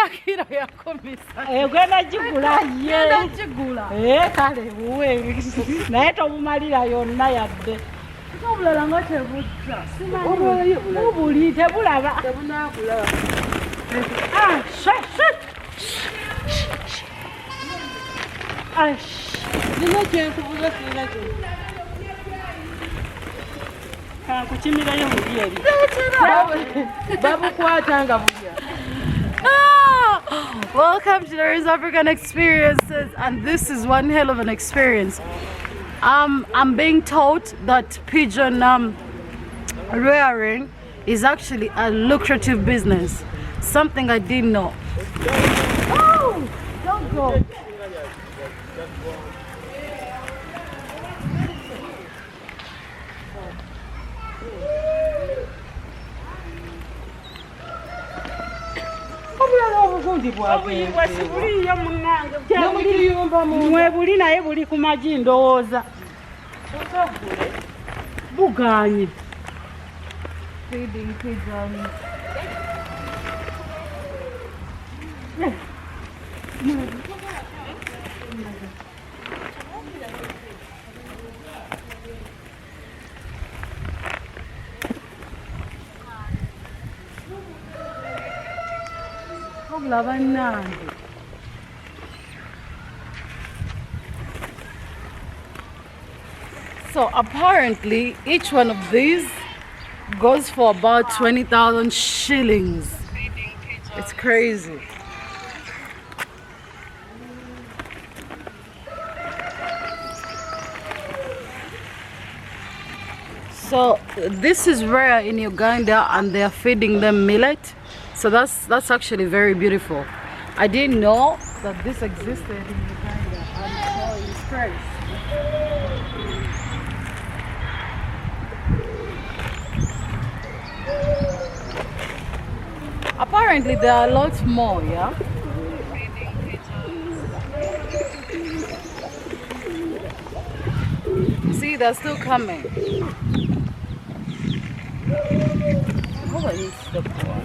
Akira yakomisa. Gwenda gigula ye. Gigula. Kale uwe. Naye tobumalira yonna yadde. Tobulala nga tebujja. Bubuli tebulaba. Tebunakulaba. Nina kyenkubuza kirina kyo. Kuchimirayo buli eri. Babukwatanga bulya. Welcome to DOREEN'S African Experiences, and this is one hell of an experience. I'm being told that pigeon rearing is actually a lucrative business, something I didn't know. Oh, don't go. Obuyibwa sibuliyo munnange. Mwe buli naye buli ku magi ndowooza. Buganye. Feeding pigeons. So apparently each one of these goes for about 20,000 shillings. It's crazy. So this is rare in Uganda, and they are feeding them millet. So that's actually very beautiful. I didn't know that this existed in Uganda. I'm so impressed. Apparently there are lots more, yeah? See, they're still coming. Who is the boy?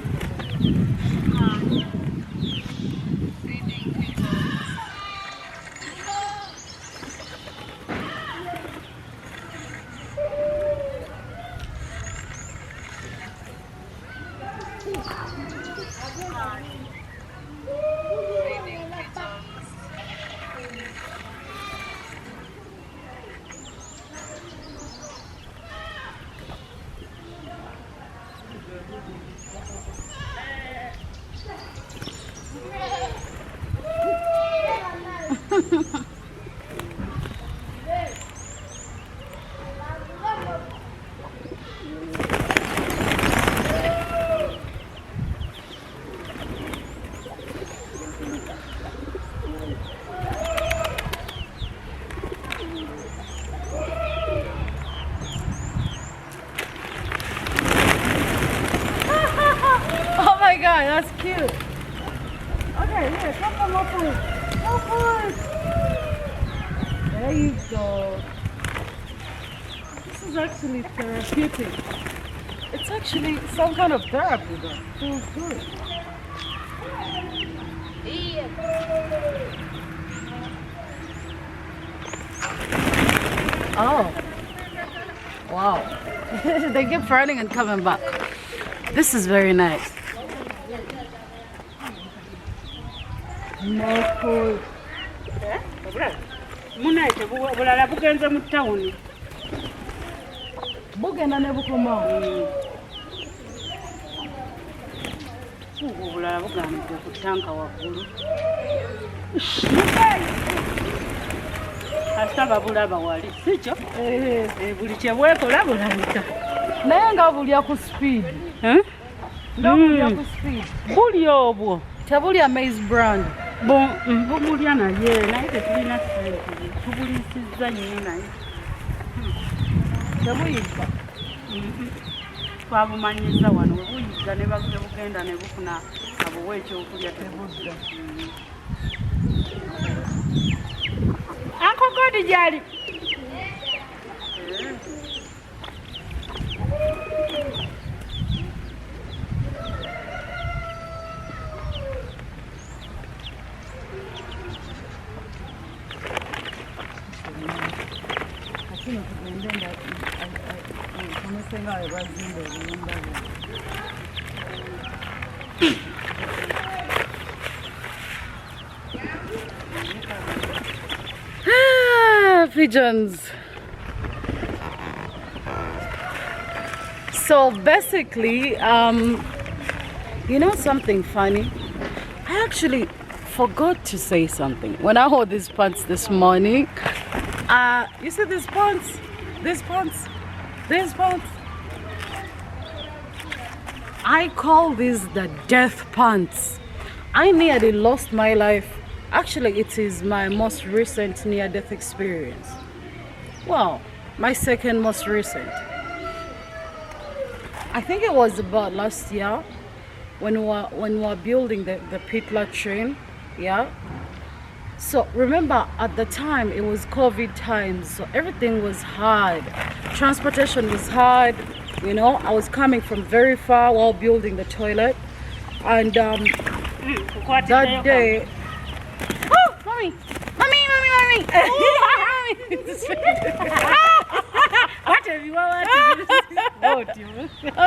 Oh my God, that's cute. Okay, here, come up with it. Go for it. There you go. This is actually therapeutic. It's actually some kind of therapy though. Feels good. Oh. Wow. They keep running and coming back. This is very nice. More food. Munaite bulala bugenze mu town. Bugenda ne bukoma. Bulala bugambe ku tanka waggulu. Asaba bulaba wali. Sikyo? Buli kye bwekola bulabika. Naye nga bulya ku speed. Nga bulya ku speed. Buli obwo. Tebulya maize brand. Bumulya naye naye tetulina sente. Tubulisizza nnyo naye. Tebuyigga. Twabumanyiza wano we buyigga ne bugenda ne bufuna abuwa ekyokulya tebudda. Uncle Godi gyali. Pigeons. So basically, you know something funny? I actually forgot to say something when I wore these pants this morning. You see these pants? These pants? These pants? I call these the death pants. I nearly lost my life. Actually, it is my most recent near-death experience. Well, my second most recent. I think it was about last year when we were building the Pitla train, yeah. So remember, at the time it was COVID times, so everything was hard. Transportation was hard. You know, I was coming from very far while building the toilet, and that day. Mommy!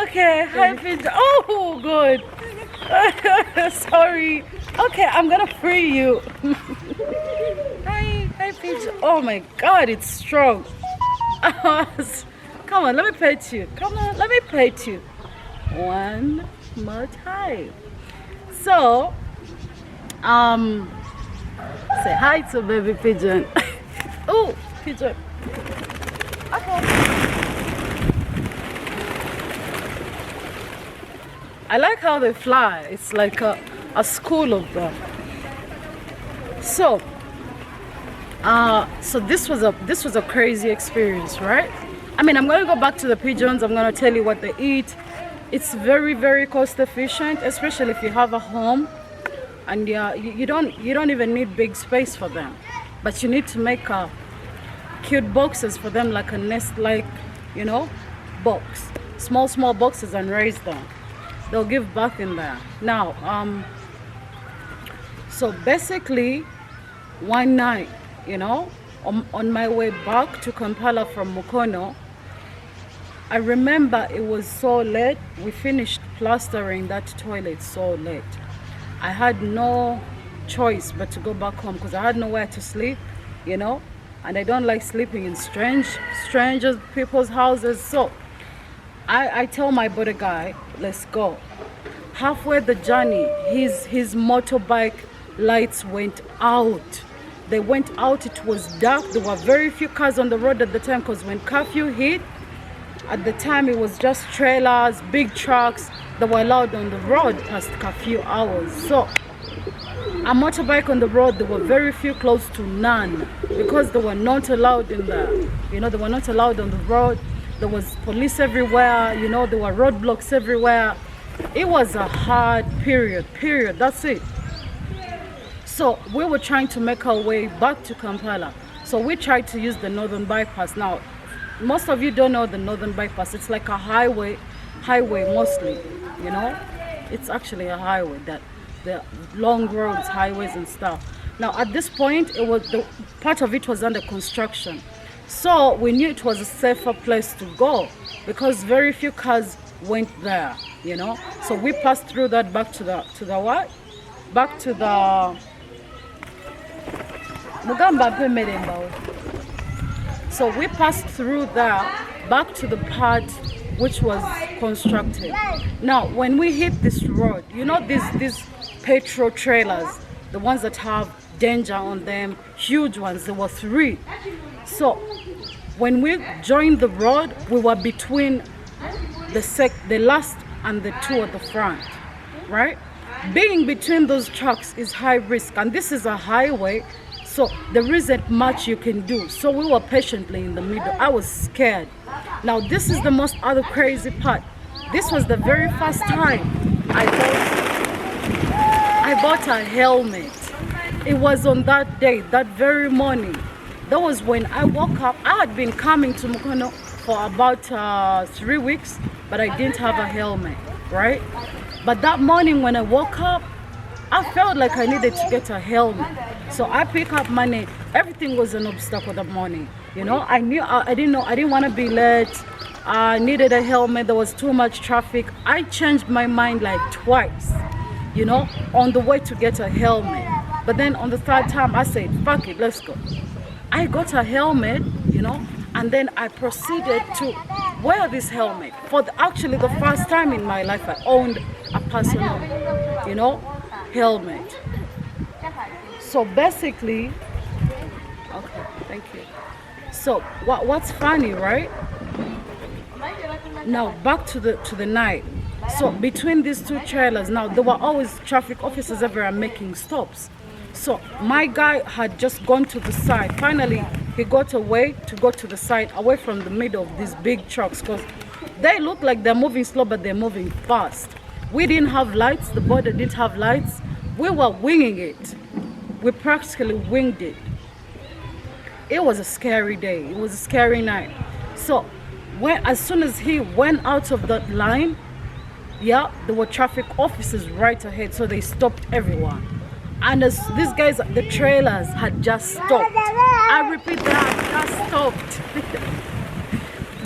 Okay, hi Pigeon. Oh, good. Sorry. Okay, I'm gonna free you. Hi Pigeon. Oh my God, it's strong. Come on, let me pet you. Come on, let me pet you. One more time. So, say hi to baby Pigeon. Oh, Pigeon. Okay. I like how they fly. It's like a school of them. So, so this was a crazy experience, right? I mean, I'm gonna go back to the pigeons. I'm gonna tell you what they eat. It's very, very cost efficient, especially if you have a home, and you don't even need big space for them, but you need to make cute boxes for them, like a nest, like, you know, box, small boxes, and raise them. They'll give birth in there. Now, so basically, one night, you know, on my way back to Kampala from Mukono, I remember it was so late. We finished plastering that toilet so late. I had no choice but to go back home because I had nowhere to sleep, you know, and I don't like sleeping in strangers people's houses. So I tell my buddy guy, let's go. Halfway the journey, his motorbike lights went out. They went out. It was dark. There were very few cars on the road at the time because when curfew hit, at the time it was just trailers, big trucks that were allowed on the road past curfew hours. So a motorbike on the road, there were very few, close to none, because they were not allowed in there. You know, they were not allowed on the road. There was police everywhere, you know, there were roadblocks everywhere. It was a hard period, that's it. So we were trying to make our way back to Kampala. So we tried to use the northern bypass. Now, most of you don't know the northern bypass. It's like a highway mostly, you know. It's actually a highway, that the long roads, highways and stuff. Now at this point, it was part of it was under construction. So we knew it was a safer place to go because very few cars went there, you know. So we passed through that back to the what? Back to the So we passed through that back to the part which was constructed. Now when we hit this road, you know, these petrol trailers, the ones that have danger on them, huge ones, there were 3. So when we joined the road, we were between the last and the 2 at the front, right? Being between those trucks is high risk, and this is a highway, so there isn't much you can do. So we were patiently in the middle. I was scared. Now this is the most other crazy part. This was the very first time I bought a helmet. It was on that day, that very morning. That was when I woke up. I had been coming to Mukono for about 3 weeks, but I didn't have a helmet, right? But that morning when I woke up, I felt like I needed to get a helmet. So I picked up money. Everything was an obstacle that morning. You know, I didn't want to be late. I needed a helmet. There was too much traffic. I changed my mind like twice, you know, on the way to get a helmet. But then on the third time, I said, fuck it, let's go. I got a helmet, you know, and then I proceeded to wear this helmet. Actually, the first time in my life, I owned a personal, you know, helmet. So basically, okay, thank you. So what's funny, right? Now back to the night. So between these two trailers, now there were always traffic officers everywhere making stops. So my guy had just gone to the side. Finally, he got away to go to the side, away from the middle of these big trucks, because they look like they're moving slow, but they're moving fast. We didn't have lights. The border didn't have lights. We were winging it. We practically winged it. It was a scary day. It was a scary night. So as soon as he went out of that line, yeah, there were traffic officers right ahead, so they stopped everyone. And as these guys, the trailers had just stopped. I repeat, they had just stopped.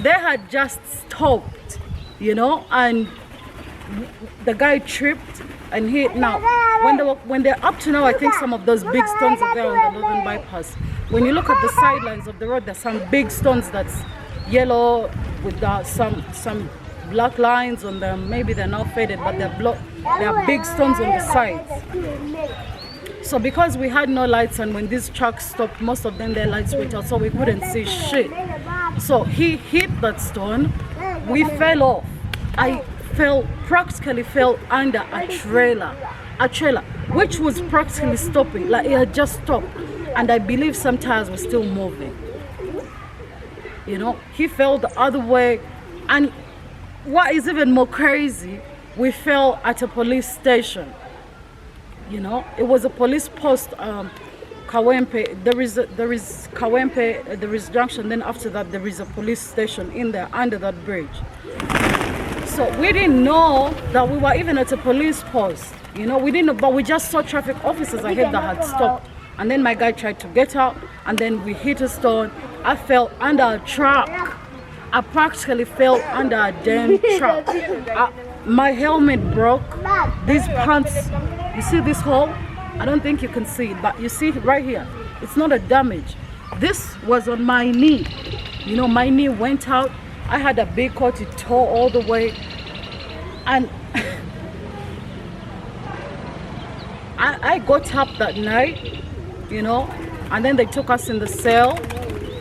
They had just stopped, you know, and the guy tripped and hit. Now, when they're up to now, I think some of those big stones are there on the northern bypass. When you look at the sidelines of the road, there's some big stones that's yellow with some black lines on them. Maybe they're not faded, but they're big stones on the sides. So because we had no lights, and when these trucks stopped, most of them, their lights went out, so we couldn't see shit. So he hit that stone. We fell off. I practically fell under a trailer, which was practically stopping. Like, it had just stopped, and I believe some tires were still moving. You know, he fell the other way. And what is even more crazy, we fell at a police station. You know, it was a police post, Kawempe. There is Kawempe, there is junction. Then after that, there is a police station in there under that bridge. So we didn't know that we were even at a police post. You know, we didn't know, but we just saw traffic officers ahead that had stopped. And then my guy tried to get out, and then we hit a stone. I fell under a truck. I practically fell under a damn truck. My helmet broke. These pants, you see this hole? I don't think you can see it, but you see it right here. It's not a damage. This was on my knee. You know, my knee went out. I had a big cut, it tore all the way. And I got up that night, you know, and then they took us in the cell.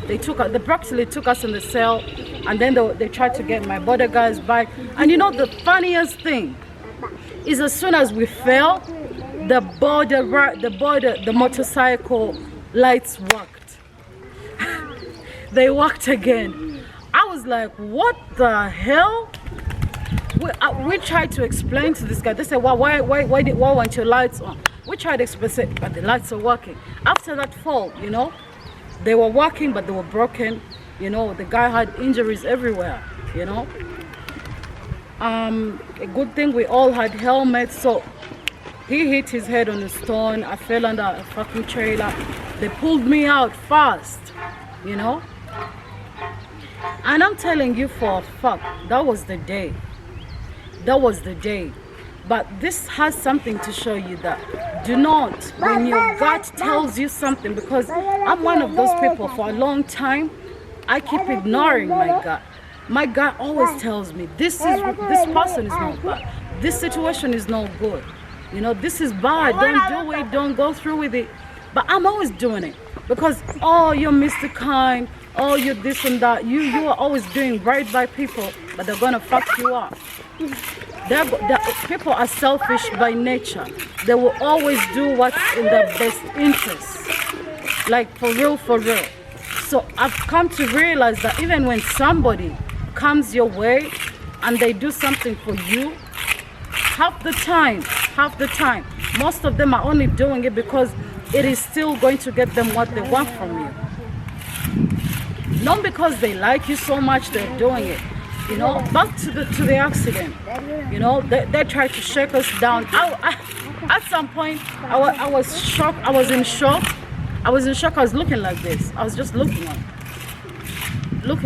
They practically took us in the cell, and then they tried to get my border guys back. And you know, the funniest thing is, as soon as we fell, the motorcycle lights worked. They worked again. I was like, what the hell? We tried to explain to this guy. They said, why weren't your lights on? We tried to explain, but the lights are working. After that fall, you know, they were working, but they were broken. You know, the guy had injuries everywhere, you know. A good thing we all had helmets. So he hit his head on a stone. I fell under a fucking trailer. They pulled me out fast, you know. And I'm telling you for a fact, that was the day. That was the day. But this has something to show you that do not, when your gut tells you something, because I'm one of those people for a long time, I keep ignoring my gut. My gut always tells me this person is not bad. This situation is no good. You know, this is bad. Don't do it. Don't go through with it. But I'm always doing it because, oh, you're Mr. Kind. Oh, you're this and that. You are always doing right by people, but they're gonna fuck you up. People are selfish by nature. They will always do what's in their best interest. Like, for real, for real. So I've come to realize that even when somebody comes your way and they do something for you, half the time, most of them are only doing it because it is still going to get them what they want from you. Not because they like you so much they're doing it. You know, back to the accident. You know, they tried to shake us down. At some point, I was shocked. I was in shock. I was looking like this. I was just looking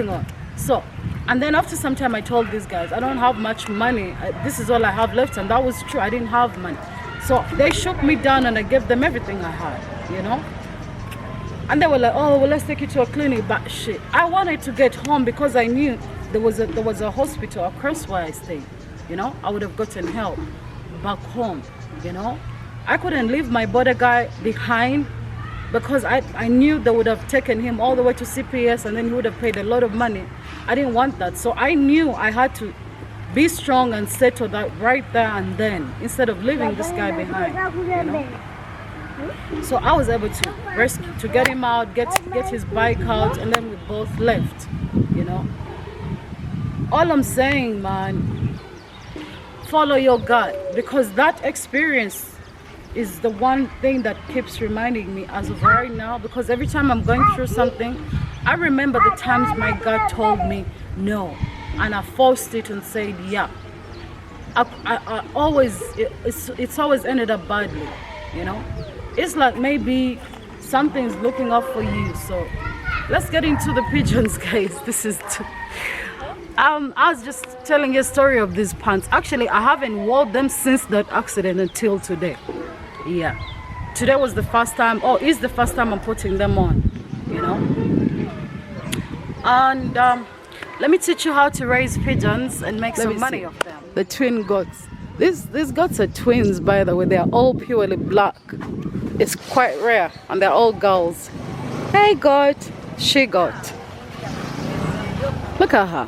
on. So And then after some time I told these guys, I don't have much money, this is all I have left. And that was true, I didn't have money. So they shook me down and I gave them everything I had, you know. And they were like, oh well, let's take you to a clinic. But shit, I wanted to get home because I knew there was a hospital across where I stayed, you know. I would have gotten help back home, you know. I couldn't leave my border guy behind because I knew they would have taken him all the way to CPS and then he would have paid a lot of money. I didn't want that. So I knew I had to be strong and settle that right there and then instead of leaving this guy behind, you know. So I was able to rescue, to get him out, get his bike out, and then we both left, you know. All I'm saying, man, follow your gut, because that experience is the one thing that keeps reminding me as of right now, because every time I'm going through something, I remember the times my gut told me no, and I forced it and said yeah. I always, it's always ended up badly, you know. It's like maybe something's looking out for you. So let's get into the pigeons, guys. This is I was just telling you a story of these pants. Actually, I haven't worn them since that accident until today. Yeah, today was the first time, or is the first time I'm putting them on, you know. And let me teach you how to raise pigeons and make some money off them. The twin goats. These goats are twins, by the way. They are all purely black. It's quite rare, and they're all girls. Hey goat, she goat. Look at her.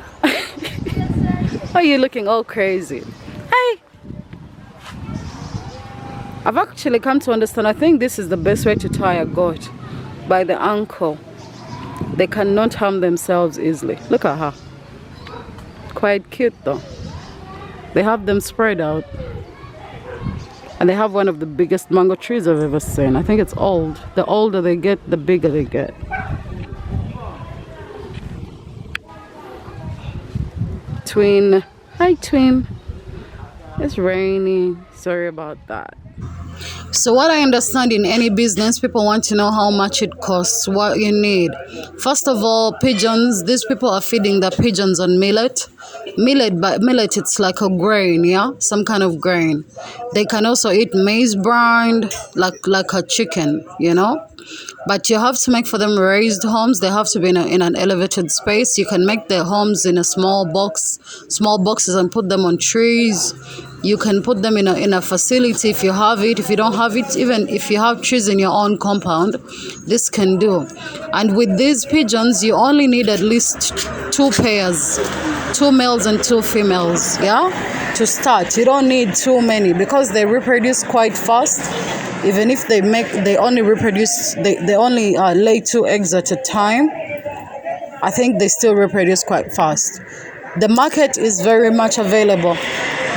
Why are you looking all crazy? Hey. I've actually come to understand, I think this is the best way to tie a goat, by the ankle. They cannot harm themselves easily. Look at her. Quite cute though. They have them spread out. And they have one of the biggest mango trees I've ever seen. I think it's old. The older they get, the bigger they get. Twin. Hi twin. It's rainy. Sorry about that. So what I understand, in any business, people want to know how much it costs, what you need. First of all, pigeons. These people are feeding the pigeons on millet. Millet, it's like a grain, yeah, some kind of grain. They can also eat maize brined, like a chicken, you know. But you have to make for them raised homes. They have to be in an elevated space. You can make their homes in a small boxes, and put them on trees. You can put them in a facility if you have it. If you don't have it, even if you have trees in your own compound, this can do. And with these pigeons, you only need at least 2 pairs, 2 males and 2 females, yeah, to start. You don't need too many because they reproduce quite fast. Even if they only reproduce, they only lay 2 eggs at a time. I think they still reproduce quite fast. The market is very much available.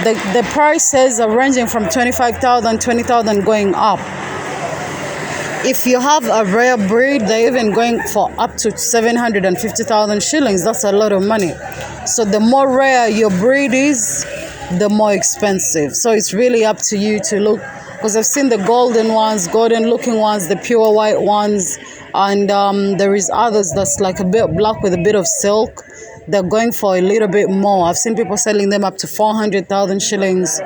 The prices are ranging from 25,000, 20,000 going up. If you have a rare breed, they're even going for up to 750,000 shillings. That's a lot of money. So the more rare your breed is, the more expensive. So it's really up to you to look, because I've seen the golden ones, golden looking ones, the pure white ones, and there is others that's like a bit black with a bit of silk. They're going for a little bit more. I've seen people selling them up to 400,000 shillings,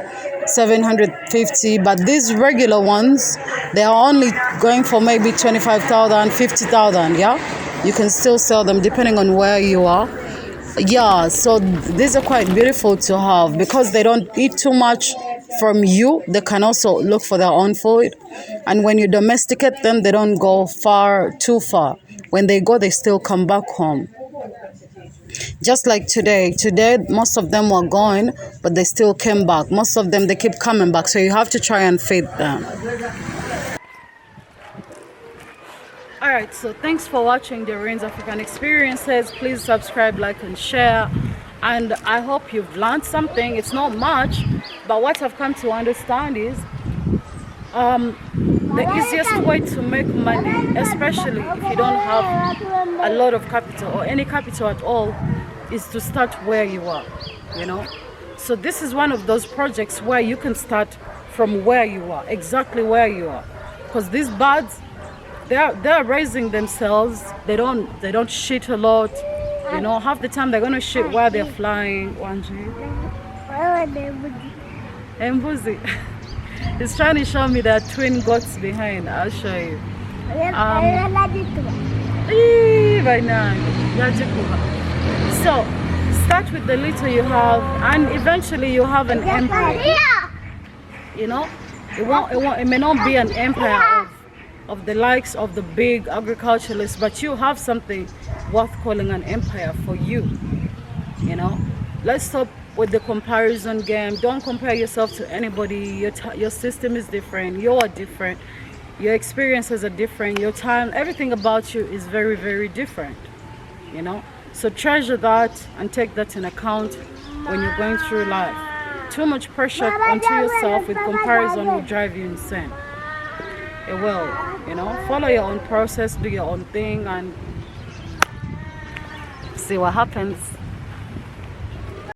750. But these regular ones, they are only going for maybe 25,000, 50,000. Yeah, you can still sell them depending on where you are. Yeah, so these are quite beautiful to have because they don't eat too much from you. They can also look for their own food. And when you domesticate them, they don't go too far. When they go, they still come back home. Just like today, most of them were gone, but they still came back. Most of them, they keep coming back. So you have to try and feed them. All right, so thanks for watching DOREEN'S African Experiences. Please subscribe, like, and share. And I hope you've learned something. It's not much, but what I've come to understand is the easiest way to make money, especially if you don't have a lot of capital or any capital at all, is to start where you are, you know. So this is one of those projects where you can start from where you are, exactly where you are, because these birds, they're raising themselves. They don't shit a lot. You know, half the time they're gonna shit while they're flying. Wanji. Embuzi. He's trying to show me that twin goats behind. I'll show you. So start with the little you have, and eventually you have an empire. You know, it may not be an empire of the likes of the big agriculturalists, but you have something worth calling an empire for you. You know, let's stop with the comparison game. Don't compare yourself to anybody. Your system is different, you are different, your experiences are different, your time, everything about you is very, very different. You know, so treasure that and take that in account when you're going through life. Too much pressure onto yourself with comparison will drive you insane. It will. You know, follow your own process, do your own thing, and see what happens.